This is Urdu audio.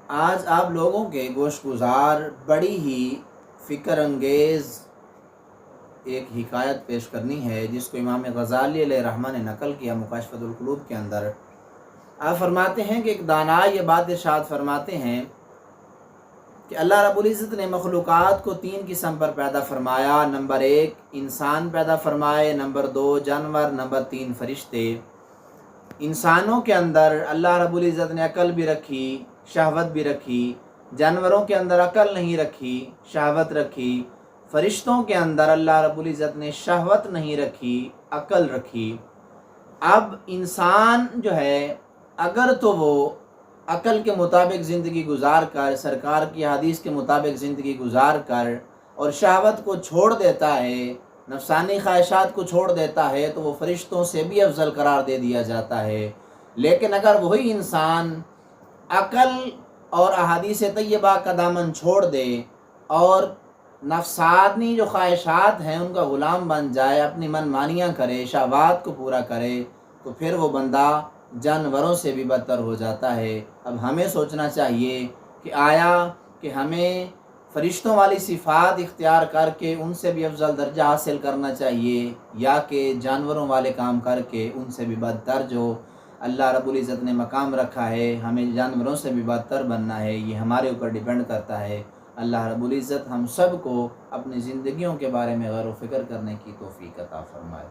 آج آپ لوگوں کے گوش گزار بڑی ہی فکر انگیز ایک حکایت پیش کرنی ہے، جس کو امام غزالی علیہ رحمہ نے نقل کیا مکاشفۃ القلوب کے اندر۔ آپ فرماتے ہیں کہ ایک دانا یہ بات ارشاد فرماتے ہیں کہ اللہ رب العزت نے مخلوقات کو 3 قسم پر پیدا فرمایا۔ نمبر 1 انسان پیدا فرمائے، نمبر 2 جانور، نمبر 3 فرشتے۔ انسانوں کے اندر اللہ رب العزت نے عقل بھی رکھی، شہوت بھی رکھی۔ جانوروں کے اندر عقل نہیں رکھی، شہوت رکھی۔ فرشتوں کے اندر اللہ رب العزت نے شہوت نہیں رکھی، عقل رکھی۔ اب انسان جو ہے، اگر تو وہ عقل کے مطابق زندگی گزار کر، سرکار کی حدیث کے مطابق زندگی گزار کر اور شہوت کو چھوڑ دیتا ہے، نفسانی خواہشات کو چھوڑ دیتا ہے، تو وہ فرشتوں سے بھی افضل قرار دے دیا جاتا ہے۔ لیکن اگر وہی انسان عقل اور احادیث طیبہ کا دامن چھوڑ دے اور نفسانی جو خواہشات ہیں ان کا غلام بن جائے، اپنی من مانیاں کرے، شہوات کو پورا کرے، تو پھر وہ بندہ جانوروں سے بھی بدتر ہو جاتا ہے۔ اب ہمیں سوچنا چاہیے کہ آیا کہ ہمیں فرشتوں والی صفات اختیار کر کے ان سے بھی افضل درجہ حاصل کرنا چاہیے، یا کہ جانوروں والے کام کر کے ان سے بھی بدتر جو اللہ رب العزت نے مقام رکھا ہے، ہمیں جانوروں سے بھی بدتر بننا ہے؟ یہ ہمارے اوپر ڈیپینڈ کرتا ہے۔ اللہ رب العزت ہم سب کو اپنی زندگیوں کے بارے میں غور و فکر کرنے کی توفیق عطا فرمائے۔